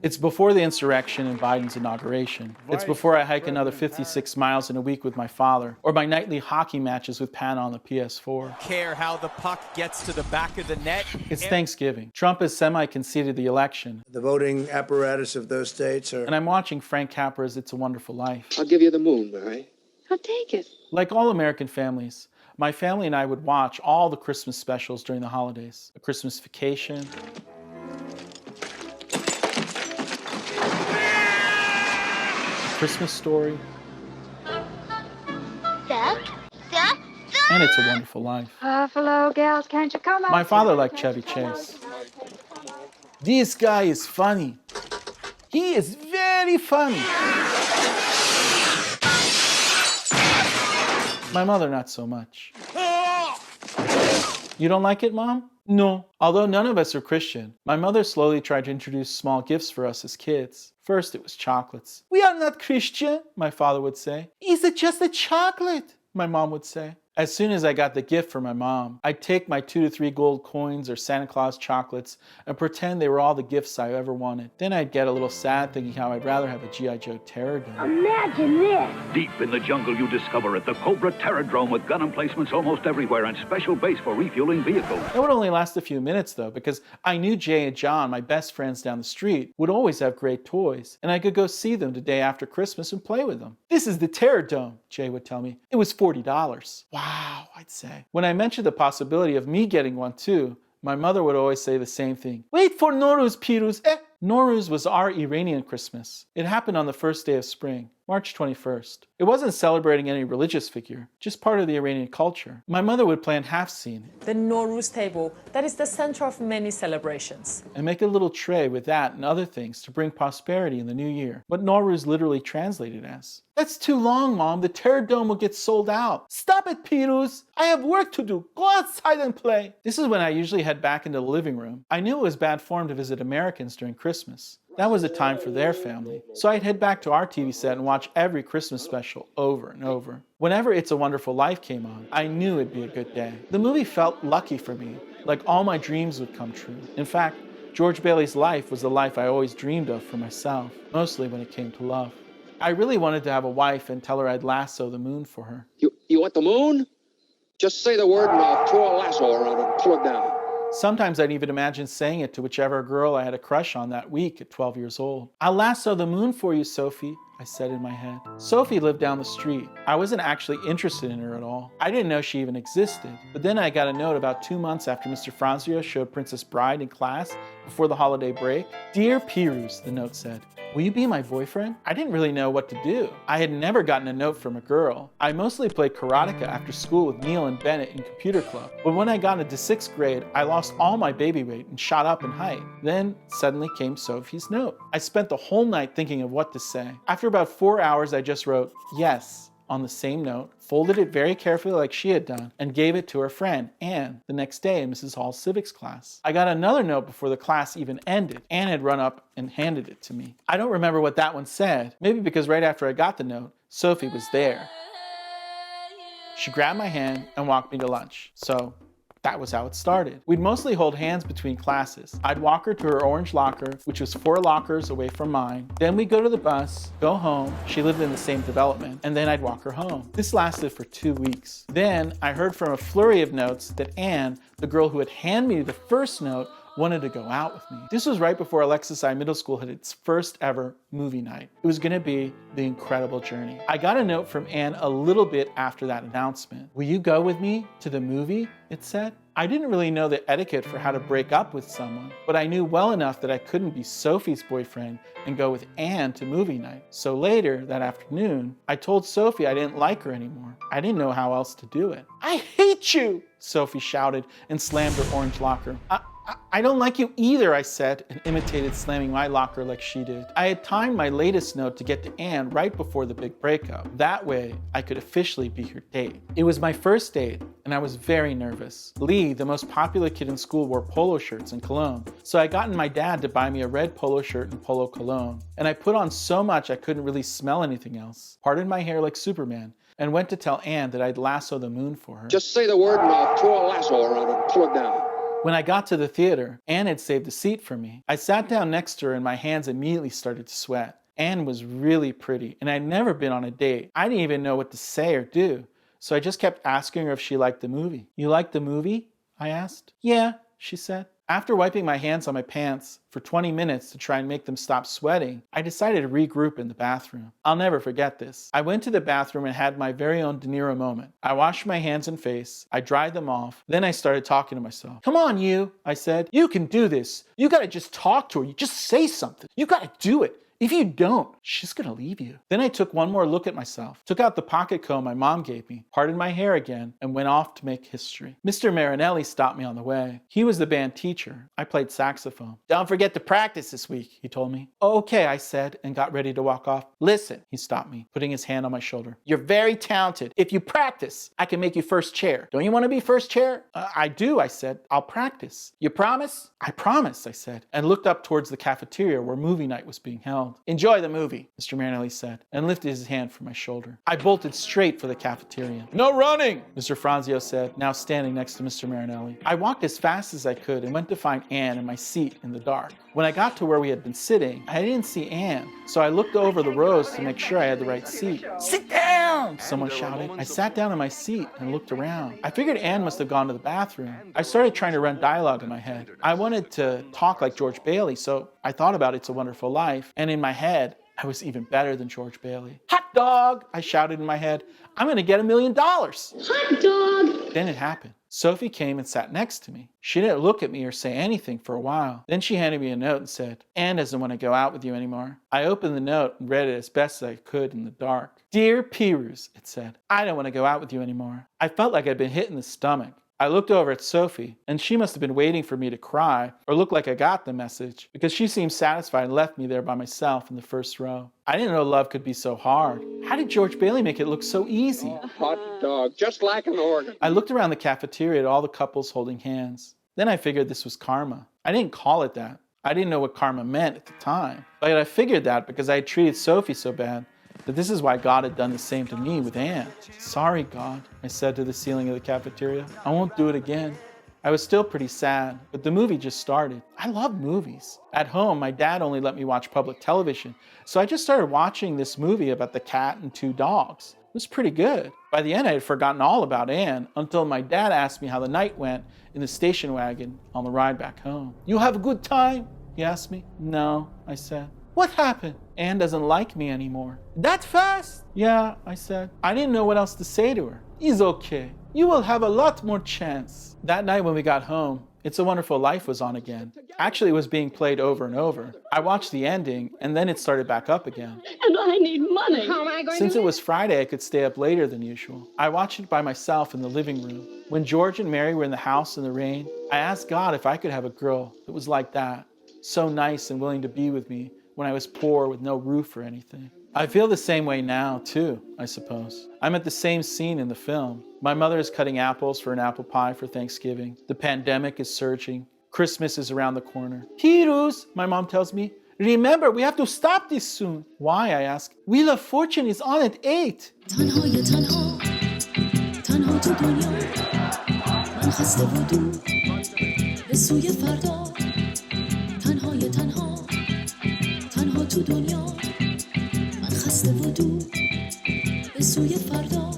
It's before the insurrection and Biden's inauguration. It's before I hike another 56 miles in a week with my father, or my nightly hockey matches with Pan on the PS4. Care how the puck gets to the back of the net. It's Thanksgiving. Trump has semi-conceded the election. The voting apparatus of those states are... And I'm watching Frank Capra's It's a Wonderful Life. I'll give you the moon, Mary. I'll take it. Like all American families, my family and I would watch all the Christmas specials during the holidays. A Christmas Vacation, A Christmas Story, and It's a Wonderful Life. Buffalo gals, can't you come out? My father liked Chevy Chase. This guy is funny. He is very funny. My mother, not so much. You don't like it, Mom? No. Although none of us are Christian, my mother slowly tried to introduce small gifts for us as kids. First, it was chocolates. We are not Christian, my father would say. Is it just a chocolate? My mom would say. As soon as I got the gift from my mom, I'd take my 2 to 3 gold coins or Santa Claus chocolates and pretend they were all the gifts I ever wanted. Then I'd get a little sad thinking how I'd rather have a G.I. Joe Terror Dome. Imagine this. Deep in the jungle, you discover it, the Cobra Terradrome with gun emplacements almost everywhere and special base for refueling vehicles. That would only last a few minutes though, because I knew Jay and John, my best friends down the street, would always have great toys, and I could go see them the day after Christmas and play with them. This is the Terror Dome, Jay would tell me. It was $40. Wow, I'd say. When I mentioned the possibility of me getting one too, my mother would always say the same thing. Wait for Nowruz, Piruz. Nowruz was our Iranian Christmas. It happened on the first day of spring, March 21st. It wasn't celebrating any religious figure, just part of the Iranian culture. My mother would plan Hafseen. The Nowruz table, that is the center of many celebrations. And make a little tray with that and other things to bring prosperity in the new year. What Nowruz literally translated as. That's too long, Mom. The Terror Dome will get sold out. Stop it, Piruz. I have work to do. Go outside and play. This is when I usually head back into the living room. I knew it was bad form to visit Americans during Christmas. That was a time for their family. So I'd head back to our TV set and watch every Christmas special over and over. Whenever It's a Wonderful Life came on, I knew it'd be a good day. The movie felt lucky for me, like all my dreams would come true. In fact, George Bailey's life was the life I always dreamed of for myself, mostly when it came to love. I really wanted to have a wife and tell her I'd lasso the moon for her. You want the moon? Just say the word and I'll throw a lasso around it and pull it down. Sometimes I'd even imagine saying it to whichever girl I had a crush on that week at 12 years old. I'll lasso the moon for you, Sophie, I said in my head. Sophie lived down the street. I wasn't actually interested in her at all. I didn't know she even existed. But then I got a note about 2 months after Mr. Franzio showed Princess Bride in class before the holiday break. Dear Piruz, the note said, will you be my boyfriend? I didn't really know what to do. I had never gotten a note from a girl. I mostly played karateka after school with Neil and Bennett in computer club. But when I got into 6th grade, I lost all my baby weight and shot up in height. Then suddenly came Sophie's note. I spent the whole night thinking of what to say. After about 4 hours, I just wrote, yes, on the same note, folded it very carefully like she had done, and gave it to her friend, Anne, the next day in Mrs. Hall's civics class. I got another note before the class even ended. Anne had run up and handed it to me. I don't remember what that one said, maybe because right after I got the note, Sophie was there. She grabbed my hand and walked me to lunch. So that was how it started. We'd mostly hold hands between classes. I'd walk her to her orange locker, which was 4 lockers away from mine. Then we'd go to the bus, go home. She lived in the same development. And then I'd walk her home. This lasted for 2 weeks. Then I heard from a flurry of notes that Anne, the girl who had handed me the first note, wanted to go out with me. This was right before Alexis I Middle School had its first ever movie night. It was gonna be the incredible journey. I got a note from Anne a little bit after that announcement. Will you go with me to the movie? It said. I didn't really know the etiquette for how to break up with someone, but I knew well enough that I couldn't be Sophie's boyfriend and go with Anne to movie night. So later that afternoon, I told Sophie I didn't like her anymore. I didn't know how else to do it. I hate you, Sophie shouted and slammed her orange locker. I don't like you either, I said, and imitated slamming my locker like she did. I had timed my latest note to get to Anne right before the big breakup. That way, I could officially be her date. It was my first date, and I was very nervous. Lee, the most popular kid in school, wore polo shirts and cologne, so I got my dad to buy me a red polo shirt and polo cologne. And I put on so much I couldn't really smell anything else. Parted my hair like Superman, and went to tell Anne that I'd lasso the moon for her. Just say the word and I'll throw a lasso around it and pull it down. When I got to the theater, Anne had saved a seat for me. I sat down next to her and my hands immediately started to sweat. Anne was really pretty, and I'd never been on a date. I didn't even know what to say or do, so I just kept asking her if she liked the movie. You liked the movie? I asked. Yeah, she said. After wiping my hands on my pants for 20 minutes to try and make them stop sweating, I decided to regroup in the bathroom. I'll never forget this. I went to the bathroom and had my very own De Niro moment. I washed my hands and face, I dried them off, then I started talking to myself. Come on, you, I said. You can do this. You gotta just talk to her. You just say something. You gotta do it. If you don't, she's gonna leave you. Then I took one more look at myself, took out the pocket comb my mom gave me, parted my hair again, and went off to make history. Mr. Marinelli stopped me on the way. He was the band teacher. I played saxophone. Don't forget to practice this week, he told me. Okay, I said, and got ready to walk off. Listen, he stopped me, putting his hand on my shoulder. You're very talented. If you practice, I can make you first chair. Don't you want to be first chair? I do, I said. I'll practice. You promise? I promise, I said, and looked up towards the cafeteria where movie night was being held. Enjoy the movie, Mr. Marinelli said, and lifted his hand from my shoulder. I bolted straight for the cafeteria. No running, Mr. Franzio said, now standing next to Mr. Marinelli. I walked as fast as I could and went to find Anne in my seat in the dark. When I got to where we had been sitting, I didn't see Anne, so I looked over the rows to make sure I had the right seat. Sit down, someone shouted. I sat down in my seat and looked around. I figured Anne must have gone to the bathroom. I started trying to run dialogue in my head. I wanted to talk like George Bailey, so I thought about It's a Wonderful Life, and in my head, I was even better than George Bailey. Hot dog, I shouted in my head. I'm gonna get $1 million. Hot dog! Then it happened. Sophie came and sat next to me. She didn't look at me or say anything for a while. Then she handed me a note and said, Anne doesn't want to go out with you anymore. I opened the note and read it as best as I could in the dark. Dear Pirus, it said, I don't want to go out with you anymore. I felt like I'd been hit in the stomach. I looked over at Sophie, and she must have been waiting for me to cry or look like I got the message, because she seemed satisfied and left me there by myself in the first row. I didn't know love could be so hard. How did George Bailey make it look so easy? Hot dog, just like an organ. I looked around the cafeteria at all the couples holding hands. Then I figured this was karma. I didn't call it that. I didn't know what karma meant at the time. But I figured that because I had treated Sophie so bad, that this is why God had done the same to me with Anne. Sorry, God, I said to the ceiling of the cafeteria. I won't do it again. I was still pretty sad, but the movie just started. I love movies. At home, my dad only let me watch public television, so I just started watching this movie about the cat and 2 dogs. It was pretty good. By the end, I had forgotten all about Anne until my dad asked me how the night went in the station wagon on the ride back home. You have a good time? He asked me. No, I said. What happened? Anne doesn't like me anymore. That fast? Yeah, I said. I didn't know what else to say to her. It's okay. You will have a lot more chance. That night when we got home, It's a Wonderful Life was on again. Actually, it was being played over and over. I watched the ending, and then it started back up again. And I need money. How am I going Since it was Friday, I could stay up later than usual. I watched it by myself in the living room. When George and Mary were in the house in the rain, I asked God if I could have a girl that was like that, so nice and willing to be with me when I was poor with no roof or anything. I feel the same way now, too, I suppose. I'm at the same scene in the film. My mother is cutting apples for an apple pie for Thanksgiving. The pandemic is surging. Christmas is around the corner. Pirus, my mom tells me, remember, we have to stop this soon. Why, I ask. Wheel of Fortune is on at 8. تنهای تو دنیا من خسته و دور به سوی فردا تنها تو دنیا من خسته و دور به سوی فردا